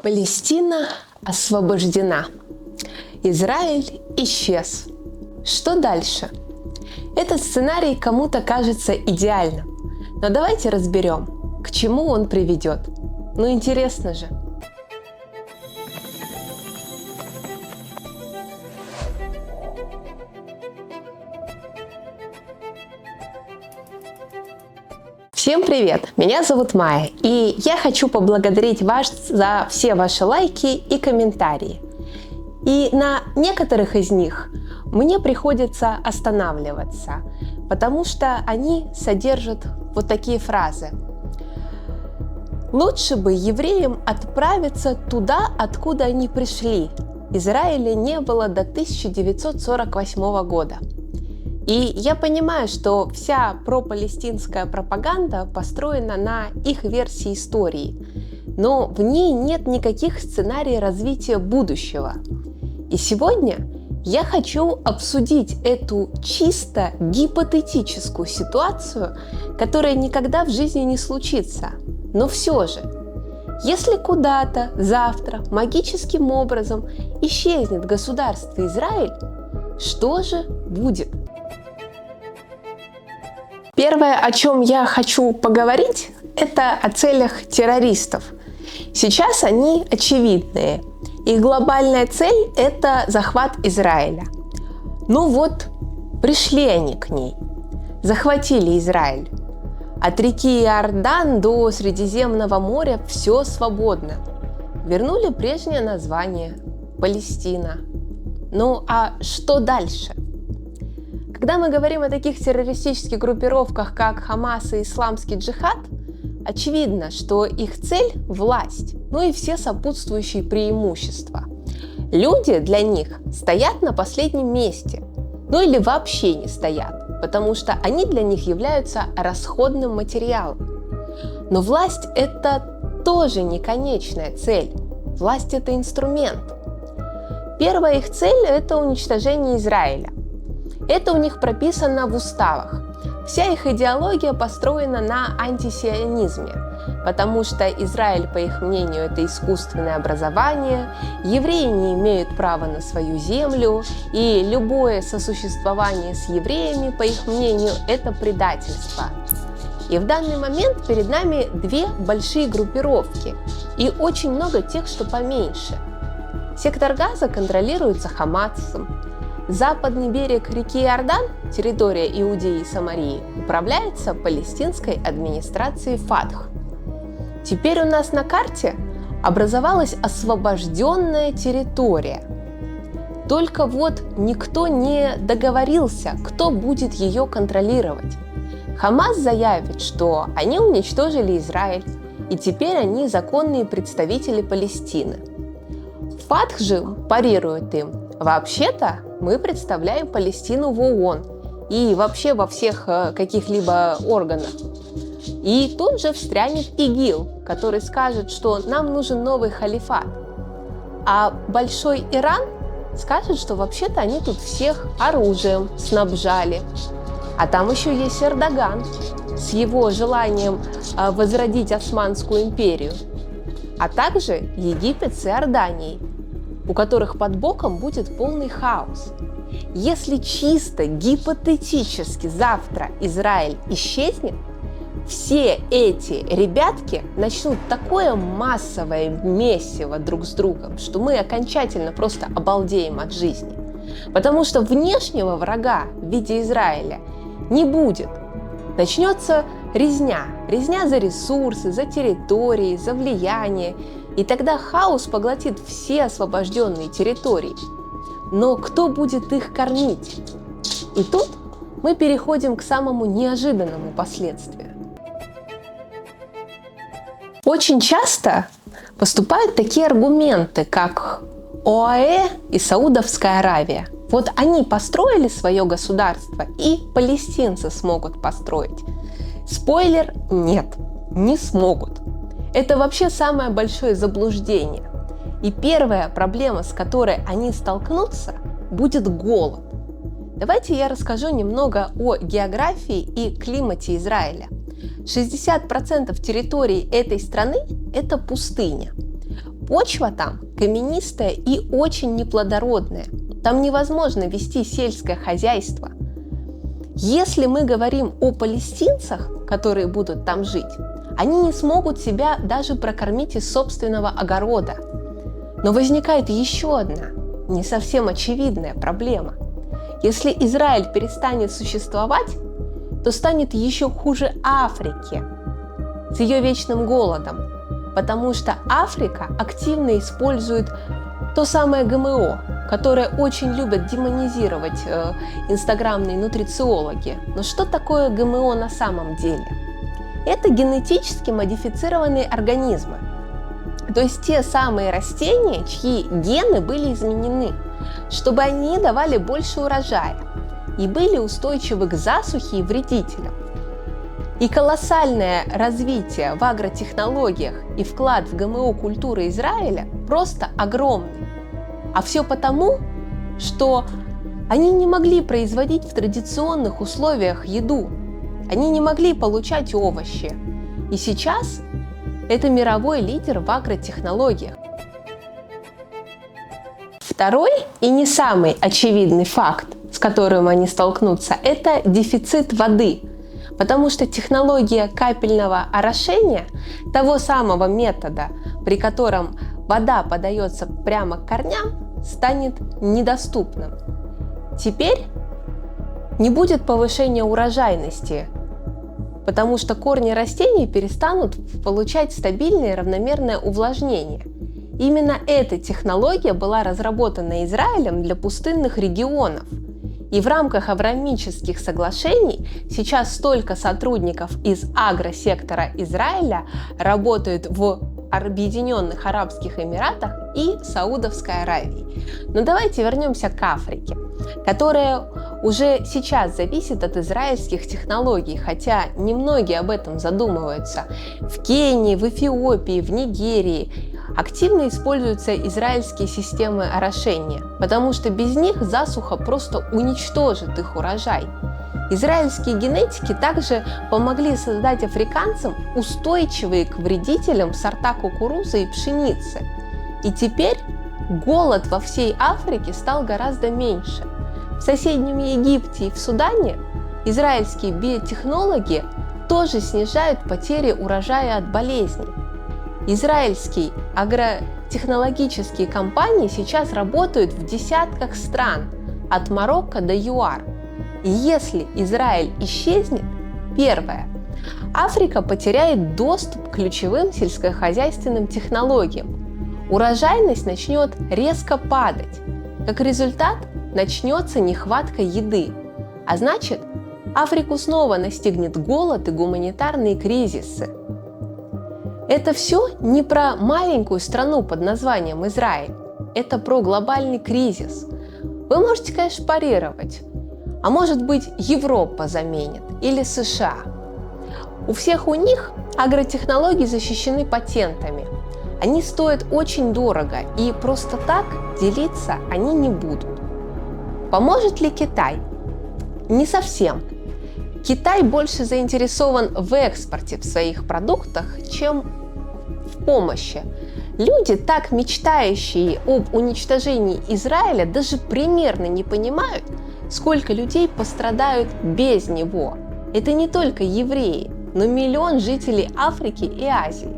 Палестина освобождена. Израиль исчез. Что дальше? Этот сценарий кому-то кажется идеальным. Но давайте разберем, к чему он приведет. Ну интересно же. Всем привет! Меня зовут Майя, и я хочу поблагодарить вас за все ваши лайки и комментарии. И на некоторых из них мне приходится останавливаться, потому что они содержат вот такие фразы. Лучше бы евреям отправиться туда, откуда они пришли. Израиля не было до 1948 года. И я понимаю, что вся пропалестинская пропаганда построена на их версии истории, но в ней нет никаких сценариев развития будущего. И сегодня я хочу обсудить эту чисто гипотетическую ситуацию, которая никогда в жизни не случится. Но все же, если куда-то завтра магическим образом исчезнет государство Израиль, что же будет? Первое, о чем я хочу поговорить, это о целях террористов. Сейчас они очевидные. Их глобальная цель – это захват Израиля. Ну вот, пришли они к ней. Захватили Израиль. От реки Иордан до Средиземного моря все свободно. Вернули прежнее название – Палестина. Ну а что дальше? Когда мы говорим о таких террористических группировках, как Хамас и Исламский джихад, очевидно, что их цель – власть, ну и все сопутствующие преимущества. Люди для них стоят на последнем месте, ну или вообще не стоят, потому что они для них являются расходным материалом. Но власть – это тоже не конечная цель. Власть – это инструмент. Первая их цель – это уничтожение Израиля. Это у них прописано в уставах. Вся их идеология построена на антисионизме, потому что Израиль, по их мнению, это искусственное образование, евреи не имеют права на свою землю, и любое сосуществование с евреями, по их мнению, это предательство. И в данный момент перед нами две большие группировки, и очень много тех, что поменьше. Сектор Газа контролируется Хамасом. Западный берег реки Иордан, территория Иудеи и Самарии, управляется палестинской администрацией Фатх. Теперь у нас на карте образовалась освобожденная территория. Только вот никто не договорился, кто будет ее контролировать. Хамас заявит, что они уничтожили Израиль, и теперь они законные представители Палестины. Фатх же парирует им: вообще-то мы представляем Палестину в ООН и вообще во всех каких-либо органах. И тут же встрянет ИГИЛ, который скажет, что нам нужен новый халифат. А Большой Иран скажет, что вообще-то они тут всех оружием снабжали. А там еще есть Эрдоган с его желанием возродить Османскую империю. А также Египет с Иорданией, у которых под боком будет полный хаос. Если чисто гипотетически завтра Израиль исчезнет, все эти ребятки начнут такое массовое месиво друг с другом, что мы окончательно просто обалдеем от жизни. Потому что внешнего врага в виде Израиля не будет. Начнется резня. Резня за ресурсы, за территории, за влияние. И тогда хаос поглотит все освобожденные территории. Но кто будет их кормить? И тут мы переходим к самому неожиданному последствию. Очень часто поступают такие аргументы, как ОАЭ и Саудовская Аравия. Вот они построили свое государство, и палестинцы смогут построить. Спойлер – нет, не смогут. Это вообще самое большое заблуждение. И первая проблема, с которой они столкнутся, будет голод. Давайте я расскажу немного о географии и климате Израиля. 60% территории этой страны – это пустыня. Почва там каменистая и очень неплодородная. Там невозможно вести сельское хозяйство. Если мы говорим о палестинцах, которые будут там жить, они не смогут себя даже прокормить из собственного огорода. Но возникает еще одна, не совсем очевидная проблема. Если Израиль перестанет существовать, то станет еще хуже Африке с ее вечным голодом, потому что Африка активно использует то самое ГМО, которое очень любят демонизировать инстаграмные нутрициологи. Но что такое ГМО на самом деле? Это генетически модифицированные организмы. То есть те самые растения, чьи гены были изменены, чтобы они давали больше урожая и были устойчивы к засухе и вредителям. И колоссальное развитие в агротехнологиях и вклад в ГМО культуры Израиля просто огромный. А все потому, что они не могли производить в традиционных условиях еду, они не могли получать овощи. И сейчас это мировой лидер в агротехнологиях. Второй и не самый очевидный факт, с которым они столкнутся, это дефицит воды. Потому что технология капельного орошения, того самого метода, при котором вода подается прямо к корням, станет недоступным. Теперь не будет повышения урожайности, потому что корни растений перестанут получать стабильное равномерное увлажнение. Именно эта технология была разработана Израилем для пустынных регионов. И в рамках авраамических соглашений сейчас столько сотрудников из агросектора Израиля работают в Объединенных Арабских Эмиратах и Саудовской Аравии. Но давайте вернемся к Африке, которая уже сейчас зависит от израильских технологий, хотя немногие об этом задумываются. В Кении, в Эфиопии, в Нигерии активно используются израильские системы орошения, потому что без них засуха просто уничтожит их урожай. Израильские генетики также помогли создать африканцам устойчивые к вредителям сорта кукурузы и пшеницы. И теперь голод во всей Африке стал гораздо меньше. В соседнем Египте и в Судане израильские биотехнологи тоже снижают потери урожая от болезней. Израильские агротехнологические компании сейчас работают в десятках стран, от Марокко до ЮАР. И если Израиль исчезнет, первое, Африка потеряет доступ к ключевым сельскохозяйственным технологиям. Урожайность начнет резко падать. Как результат, начнется нехватка еды. А значит, Африку снова настигнет голод и гуманитарные кризисы. Это все не про маленькую страну под названием Израиль. Это про глобальный кризис. Вы можете, конечно, парировать. А может быть, Европа заменит или США. У всех у них агротехнологии защищены патентами. Они стоят очень дорого, и просто так делиться они не будут. Поможет ли Китай? Не совсем. Китай больше заинтересован в экспорте в своих продуктах, чем в помощи. Люди, так мечтающие об уничтожении Израиля, даже примерно не понимают, сколько людей пострадают без него. Это не только евреи, но миллион жителей Африки и Азии.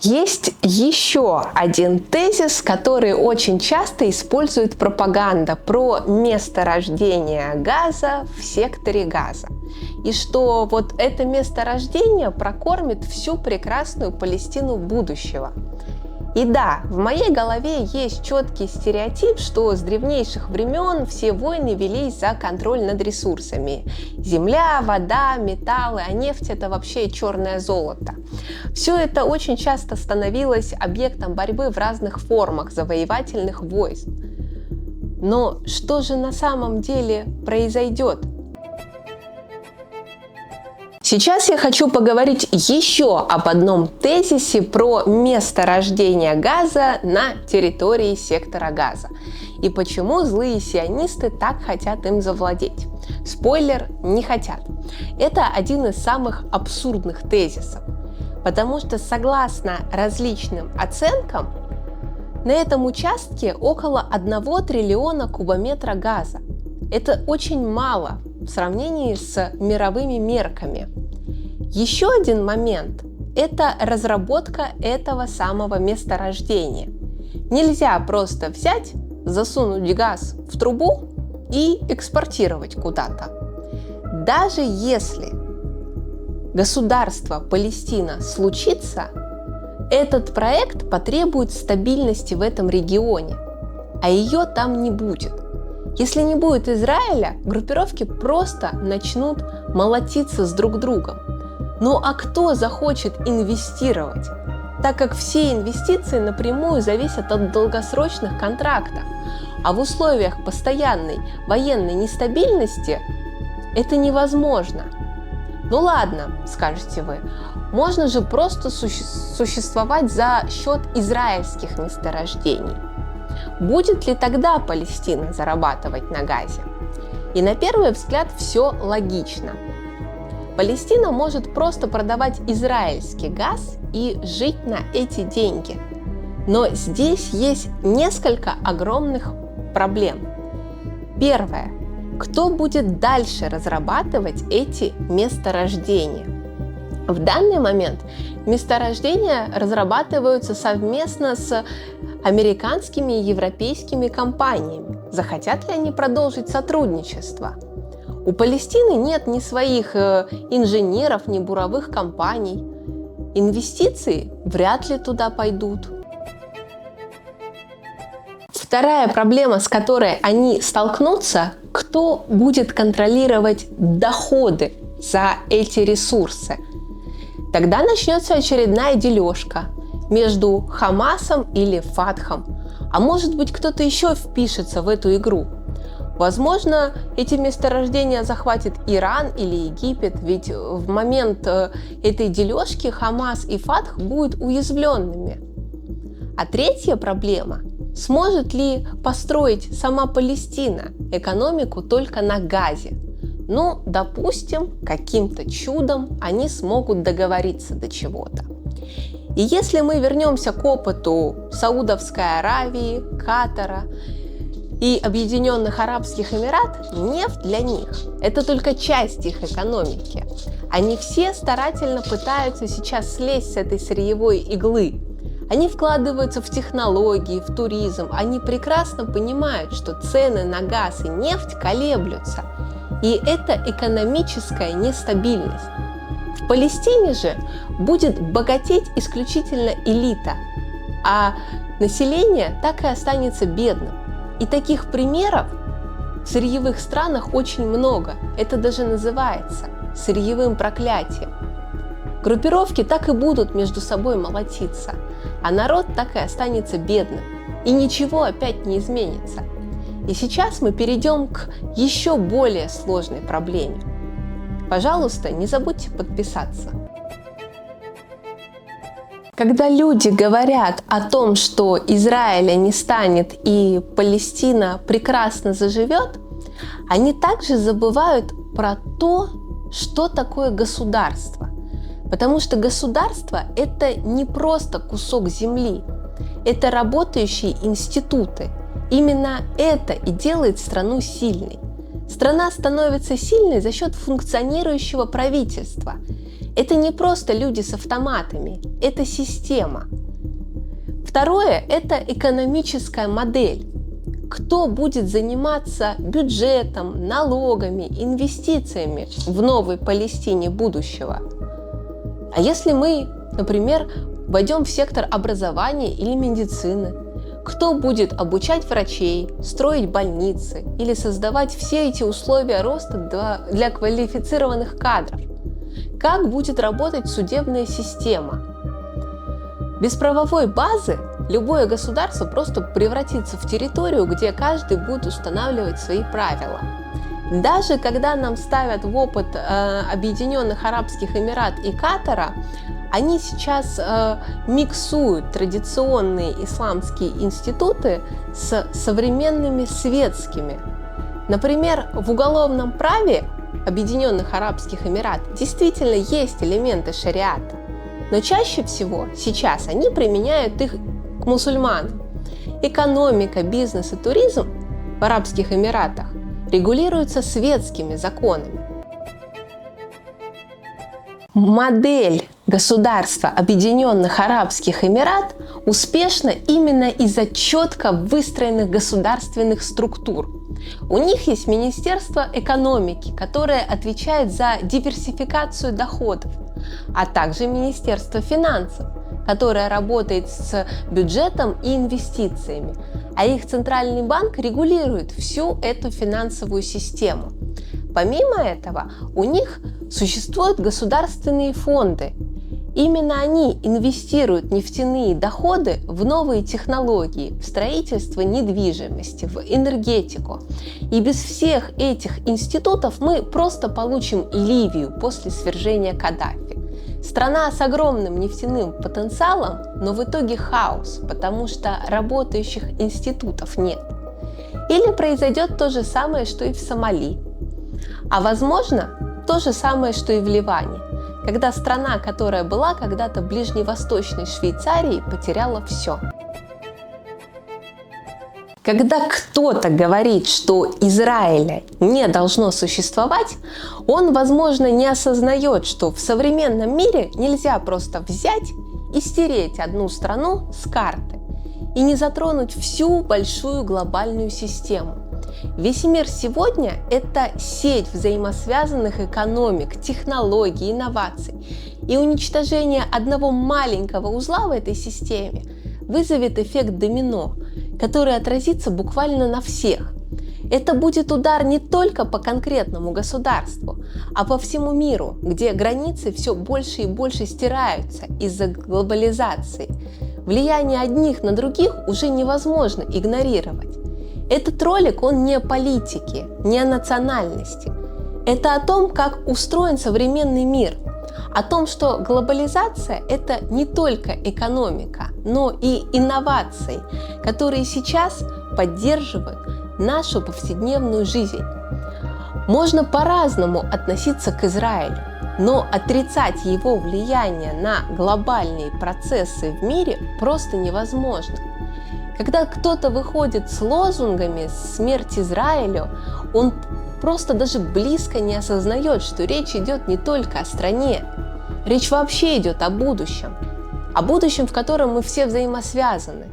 Есть еще один тезис, который очень часто использует пропаганда про месторождение газа в секторе Газа. И что вот это месторождение прокормит всю прекрасную Палестину будущего. И да, в моей голове есть четкий стереотип, что с древнейших времен все войны велись за контроль над ресурсами. Земля, вода, металлы, а нефть – это вообще черное золото. Все это очень часто становилось объектом борьбы в разных формах завоевательных войн. Но что же на самом деле произойдет? Сейчас я хочу поговорить еще об одном тезисе про месторождение газа на территории сектора Газа и почему злые сионисты так хотят им завладеть. Спойлер, не хотят. Это один из самых абсурдных тезисов. потому что, согласно различным оценкам, на этом участке около 1 триллиона кубометра газа. Это очень мало в сравнении с мировыми мерками. Еще один момент – это разработка этого самого месторождения. Нельзя просто взять, засунуть газ в трубу и экспортировать куда-то. Даже если государство Палестина случится, этот проект потребует стабильности в этом регионе, а ее там не будет. Если не будет Израиля, группировки просто начнут молотиться с друг другом. Ну а кто захочет инвестировать? Так как все инвестиции напрямую зависят от долгосрочных контрактов, а в условиях постоянной военной нестабильности это невозможно. Ну ладно, скажете вы, можно же просто существовать за счет израильских месторождений. Будет ли тогда Палестина зарабатывать на газе? И на первый взгляд все логично. Палестина может просто продавать израильский газ и жить на эти деньги. Но здесь есть несколько огромных проблем. Первое. Кто будет дальше разрабатывать эти месторождения? В данный момент месторождения разрабатываются совместно с американскими и европейскими компаниями. Захотят ли они продолжить сотрудничество? У Палестины нет ни своих инженеров, ни буровых компаний. Инвестиции вряд ли туда пойдут. Вторая проблема, с которой они столкнутся, кто будет контролировать доходы за эти ресурсы. Тогда начнется очередная дележка между Хамасом или Фатхом, а может быть кто-то еще впишется в эту игру. Возможно, эти месторождения захватит Иран или Египет, ведь в момент этой дележки Хамас и Фатх будут уязвленными. А третья проблема – сможет ли построить сама Палестина экономику только на газе? Ну, допустим, каким-то чудом они смогут договориться до чего-то. И если мы вернемся к опыту Саудовской Аравии, Катара и Объединенных Арабских Эмират, нефть для них – это только часть их экономики. Они все старательно пытаются сейчас слезть с этой сырьевой иглы. Они вкладываются в технологии, в туризм. Они прекрасно понимают, что цены на газ и нефть колеблются. И это экономическая нестабильность. В Палестине же будет богатеть исключительно элита, а население так и останется бедным. И таких примеров в сырьевых странах очень много. Это даже называется сырьевым проклятием. Группировки так и будут между собой молотиться, а народ так и останется бедным. И ничего опять не изменится. И сейчас мы перейдем к еще более сложной проблеме. Пожалуйста, не забудьте подписаться. Когда люди говорят о том, что Израиля не станет и Палестина прекрасно заживет, они также забывают про то, что такое государство. Потому что государство – это не просто кусок земли, это работающие институты. Именно это и делает страну сильной. Страна становится сильной за счет функционирующего правительства. Это не просто люди с автоматами, это система. Второе – это экономическая модель. Кто будет заниматься бюджетом, налогами, инвестициями в новой Палестине будущего? А если мы, например, войдем в сектор образования или медицины, кто будет обучать врачей, строить больницы или создавать все эти условия роста для квалифицированных кадров? Как будет работать судебная система? Без правовой базы любое государство просто превратится в территорию, где каждый будет устанавливать свои правила. Даже когда нам ставят в опыт Объединенных Арабских Эмират и Катара, они сейчас миксуют традиционные исламские институты с современными светскими. Например, в уголовном праве Объединенных Арабских Эмират действительно есть элементы шариата, Но чаще всего сейчас они применяют их к мусульманам. Экономика, бизнес и туризм в Арабских Эмиратах регулируются светскими законами. Модель государства Объединенных Арабских Эмират успешна именно из-за четко выстроенных государственных структур. У них есть Министерство экономики, которое отвечает за диверсификацию доходов, а также Министерство финансов, которое работает с бюджетом и инвестициями, а их центральный банк регулирует всю эту финансовую систему. Помимо этого, у них существуют государственные фонды. Именно они инвестируют нефтяные доходы в новые технологии, в строительство недвижимости, в энергетику. И без всех этих институтов мы просто получим Ливию после свержения Каддафи. Страна с огромным нефтяным потенциалом, но в итоге хаос, потому что работающих институтов нет. Или произойдет то же самое, что и в Сомали. А возможно, то же самое, что и в Ливане, когда страна, которая была когда-то ближневосточной Швейцарией, потеряла все. Когда кто-то говорит, что Израиля не должно существовать, он, возможно, не осознает, что в современном мире нельзя просто взять и стереть одну страну с карты и не затронуть всю большую глобальную систему. Весь мир сегодня – это сеть взаимосвязанных экономик, технологий, инноваций. И уничтожение одного маленького узла в этой системе вызовет эффект домино, который отразится буквально на всех. Это будет удар не только по конкретному государству, а по всему миру, где границы все больше и больше стираются из-за глобализации. Влияние одних на других уже невозможно игнорировать. Этот ролик, он не о политике, не о национальности. Это о том, как устроен современный мир, о том, что глобализация – это не только экономика, но и инновации, которые сейчас поддерживают нашу повседневную жизнь. Можно по-разному относиться к Израилю, но отрицать его влияние на глобальные процессы в мире просто невозможно. Когда кто-то выходит с лозунгами «Смерть Израилю», он просто даже близко не осознает, что речь идет не только о стране. Речь вообще идет о будущем, в котором мы все взаимосвязаны.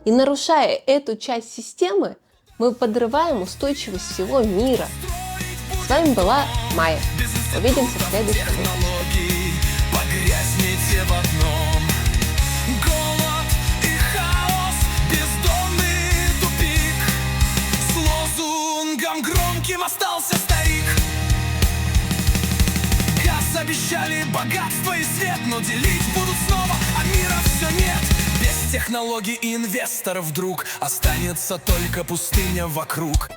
И нарушая эту часть системы, мы подрываем устойчивость всего мира. С вами была Майя. Увидимся в следующем выпуске. Громким остался старик. Газ обещали богатство и свет, но делить будут снова, а мира все нет. Без технологий и инвесторов вдруг останется только пустыня вокруг.